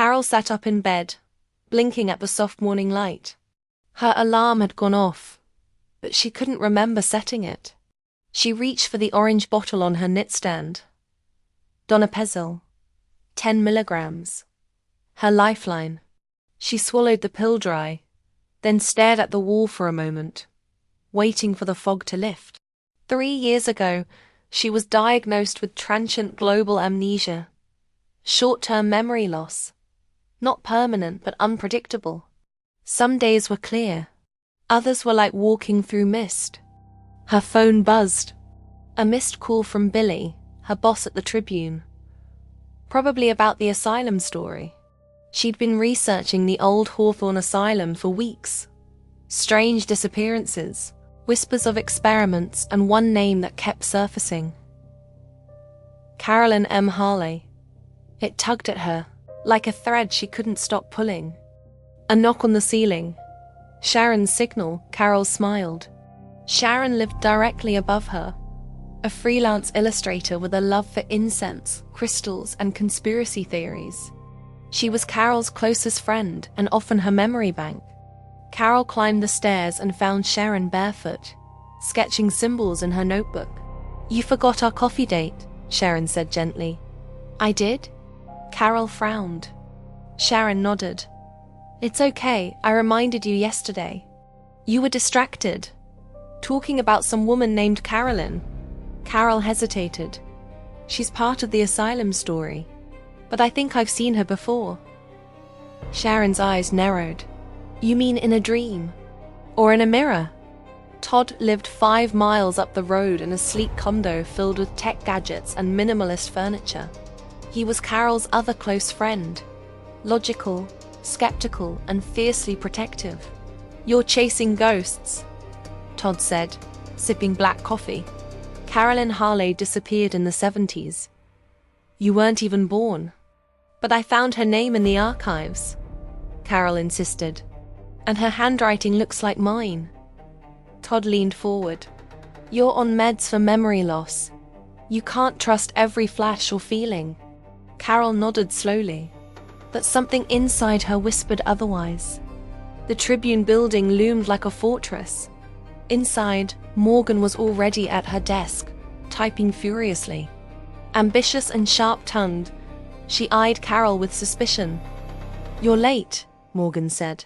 Carol sat up in bed, blinking at the soft morning light. Her alarm had gone off, but she couldn't remember setting it. She reached for the orange bottle on her nightstand. Donepezil. 10 milligrams. Her lifeline. She swallowed the pill dry, then stared at the wall for a moment, waiting for the fog to lift. 3 years ago, she was diagnosed with transient global amnesia. Short-term memory loss. Not permanent, but unpredictable. Some days were clear. Others were like walking through mist. Her phone buzzed. A missed call from Billy, her boss at the Tribune. Probably about the asylum story. She'd been researching the old Hawthorne asylum for weeks. Strange disappearances, whispers of experiments, and one name that kept surfacing. Carolyn M. Hale. It tugged at her, like a thread she couldn't stop pulling. A knock on the ceiling. Sharon's signal. Carol smiled. Sharon lived directly above her. A freelance illustrator with a love for incense, crystals, and conspiracy theories. She was Carol's closest friend and often her memory bank. Carol climbed the stairs and found Sharon barefoot, sketching symbols in her notebook. "You forgot our coffee date," Sharon said gently. "I did?" Carol frowned. Sharon nodded. "It's okay, I reminded you yesterday. You were distracted, talking about some woman named Carolyn." Carol hesitated. "She's part of the asylum story, but I think I've seen her before." Sharon's eyes narrowed. "You mean in a dream? Or in a mirror?" Todd lived 5 miles up the road in a sleek condo filled with tech gadgets and minimalist furniture. He was Carol's other close friend. Logical, skeptical, and fiercely protective. "You're chasing ghosts," Todd said, sipping black coffee. Carolyn Hale disappeared in the 70s. "You weren't even born." "But I found her name in the archives," Carol insisted. "And her handwriting looks like mine." Todd leaned forward. "You're on meds for memory loss. You can't trust every flash or feeling." Carol nodded slowly, but something inside her whispered otherwise. The Tribune building loomed like a fortress. Inside, Morgan was already at her desk, typing furiously. Ambitious and sharp-tongued, she eyed Carol with suspicion. "You're late," Morgan said.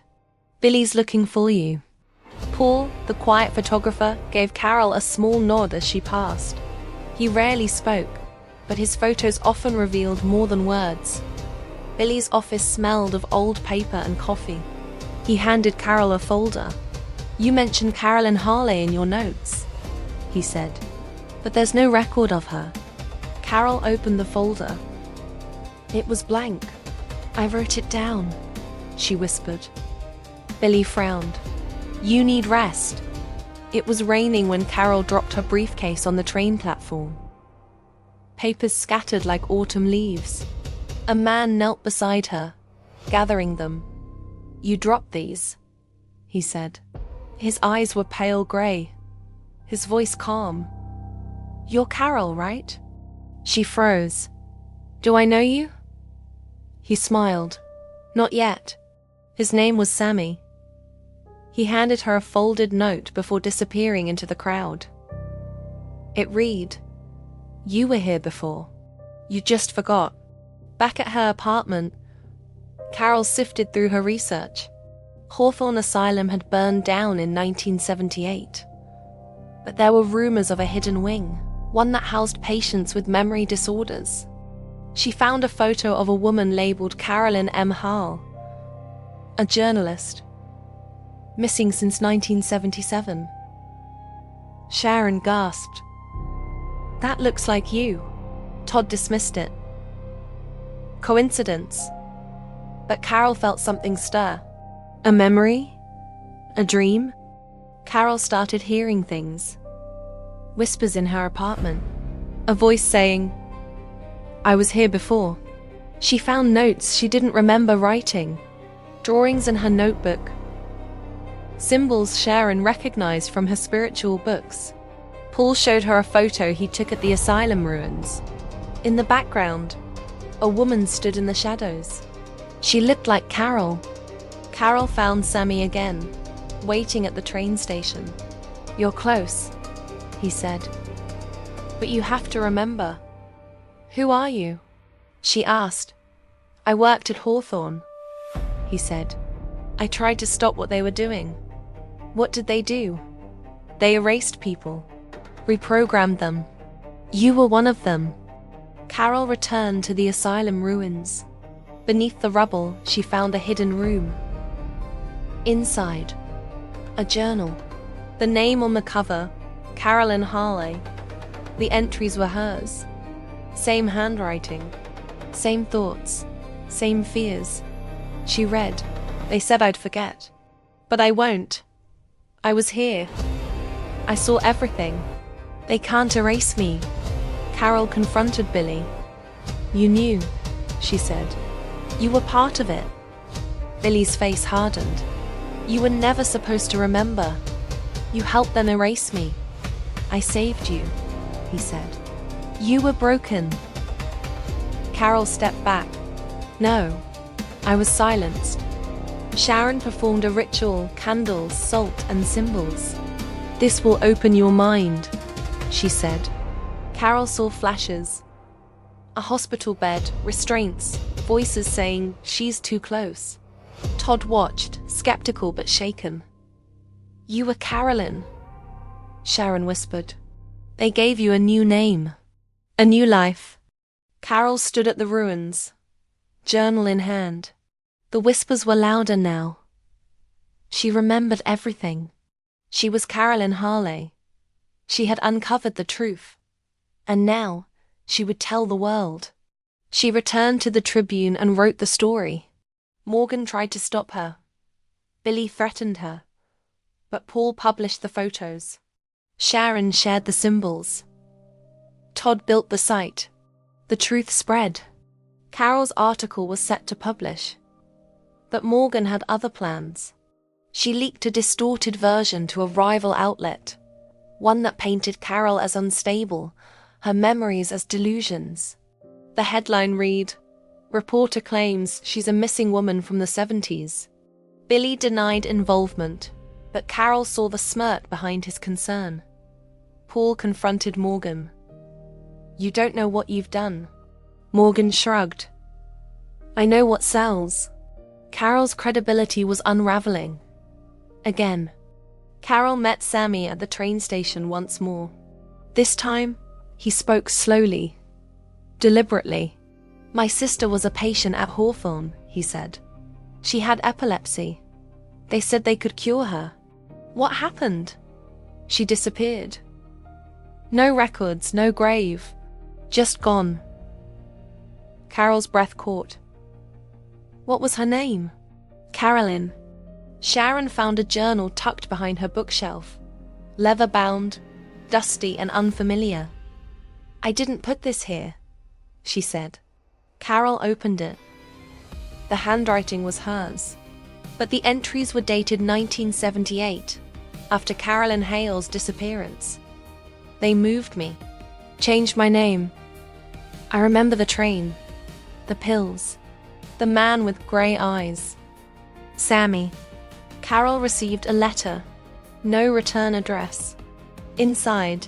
"Billy's looking for you." Paul, the quiet photographer, gave Carol a small nod as she passed. He rarely spoke, but his photos often revealed more than words. Billy's office smelled of old paper and coffee. He handed Carol a folder. "You mentioned Carolyn Hale in your notes," he said, "but there's no record of her." Carol opened the folder. It was blank. "I wrote it down," she whispered. Billy frowned. "You need rest." It was raining when Carol dropped her briefcase on the train platform. Papers scattered like autumn leaves. A man knelt beside her, gathering them. "You dropped these," he said. His eyes were pale grey, his voice calm. "You're Carol, right?" She froze. "Do I know you?" He smiled. "Not yet." His name was Sammy. He handed her a folded note before disappearing into the crowd. It read, "You were here before. You just forgot." Back at her apartment, Carol sifted through her research. Hawthorne Asylum had burned down in 1978. But there were rumors of a hidden wing, one that housed patients with memory disorders. She found a photo of a woman labeled Carolyn M. Hale, a journalist, missing since 1977. Sharon gasped. "That looks like you." Todd dismissed it. Coincidence. But Carol felt something stir. A memory? A dream? Carol started hearing things. Whispers in her apartment. A voice saying, "I was here before." She found notes she didn't remember writing. Drawings in her notebook. Symbols Sharon recognized from her spiritual books. Paul showed her a photo he took at the asylum ruins. In the background, a woman stood in the shadows. She looked like Carol. Carol found Sammy again, waiting at the train station. "You're close," he said. "But you have to remember." "Who are you?" she asked. "I worked at Hawthorne," he said. "I tried to stop what they were doing." "What did they do?" "They erased people, reprogrammed them. You were one of them." Carol returned to the asylum ruins. Beneath the rubble, she found a hidden room. Inside, a journal. The name on the cover, Carolyn Hale. The entries were hers. Same handwriting, same thoughts, same fears. She read, "They said I'd forget. But I won't. I was here. I saw everything. They can't erase me." Carol confronted Billy. "You knew," she said. "You were part of it." Billy's face hardened. "You were never supposed to remember. You helped them erase me. I saved you," he said. "You were broken." Carol stepped back. "No, I was silenced." Sharon performed a ritual, candles, salt, and symbols. "This will open your mind," she said. Carol saw flashes. A hospital bed, restraints, voices saying, "She's too close." Tod watched, skeptical but shaken. "You were Carolyn," Sharon whispered. "They gave you a new name, a new life." Carol stood at the ruins, journal in hand. The whispers were louder now. She remembered everything. She was Carolyn Hale. She had uncovered the truth. And now, she would tell the world. She returned to the Tribune and wrote the story. Morgan tried to stop her. Billy threatened her. But Paul published the photos. Sharon shared the symbols. Tod built the site. The truth spread. Carol's article was set to publish. But Morgan had other plans. She leaked a distorted version to a rival outlet, one that painted Carol as unstable, her memories as delusions. The headline read, "Reporter claims she's a missing woman from the 70s. Billy denied involvement, but Carol saw the smirk behind his concern. Paul confronted Morgan. "You don't know what you've done." Morgan shrugged. "I know what sells." Carol's credibility was unraveling. Again. Carol met Sammy at the train station once more. This time, he spoke slowly, deliberately. "My sister was a patient at Hawthorne," he said. "She had epilepsy. They said they could cure her. What happened?" "She disappeared. No records, no grave. Just gone." Carol's breath caught. "What was her name?" "Carolyn." Sharon found a journal tucked behind her bookshelf. Leather-bound, dusty and unfamiliar. "I didn't put this here," she said. Carol opened it. The handwriting was hers, but the entries were dated 1978, after Carolyn Hale's disappearance. "They moved me, changed my name. I remember the train, the pills, the man with grey eyes. Sammy." Carol received a letter, no return address. Inside,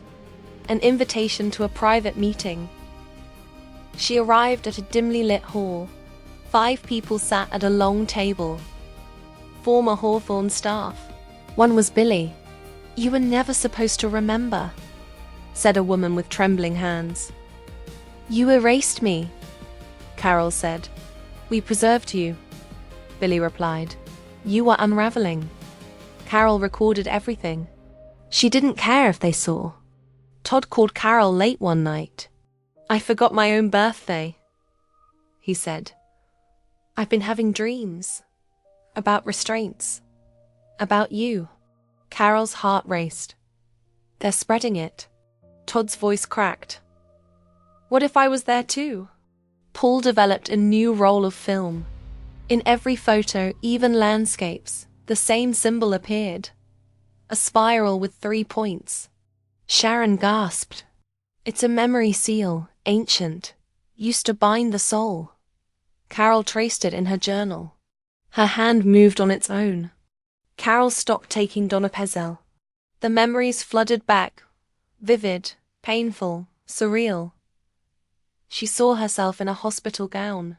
an invitation to a private meeting. She arrived at a dimly lit hall. 5 people sat at a long table. Former Hawthorne staff. One was Billy. "You were never supposed to remember," said a woman with trembling hands. "You erased me," Carol said. "We preserved you," Billy replied. "You were unraveling." Carol recorded everything. She didn't care if they saw. Tod called Carol late one night. "I forgot my own birthday," he said. "I've been having dreams. About restraints. About you." Carol's heart raced. "They're spreading it." Tod's voice cracked. "What if I was there too?" Paul developed a new roll of film. In every photo, even landscapes, the same symbol appeared. A spiral with 3 points. Sharon gasped. "It's a memory seal, ancient. Used to bind the soul." Carol traced it in her journal. Her hand moved on its own. Carol stopped taking donepezil. The memories flooded back, vivid, painful, surreal. She saw herself in a hospital gown.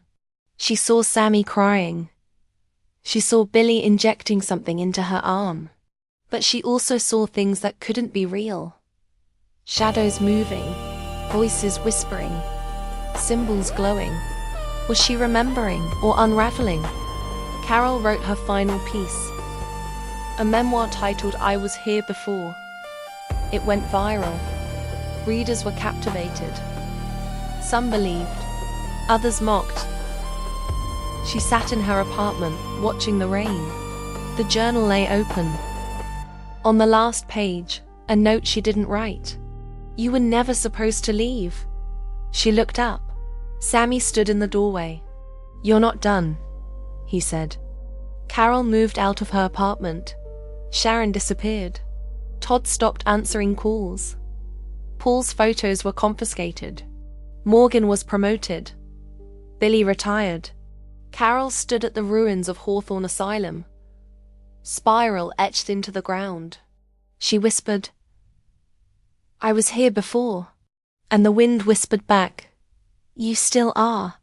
She saw Sammy crying. She saw Billy injecting something into her arm. But she also saw things that couldn't be real. Shadows moving, voices whispering, symbols glowing. Was she remembering or unraveling? Carol wrote her final piece, a memoir titled I Was Here Before. It went viral. Readers were captivated. Some believed, others mocked. She sat in her apartment, watching the rain. The journal lay open. On the last page, a note she didn't write. You were never supposed to leave. She looked up. Sammy stood in the doorway. You're not done, he said. Carol moved out of her apartment. Sharon disappeared. Todd stopped answering calls. Paul's photos were confiscated. Morgan was promoted. Billy retired. Carol stood at the ruins of Hawthorne Asylum. Spiral etched into the ground. She whispered, I was here before. And the wind whispered back, You still are.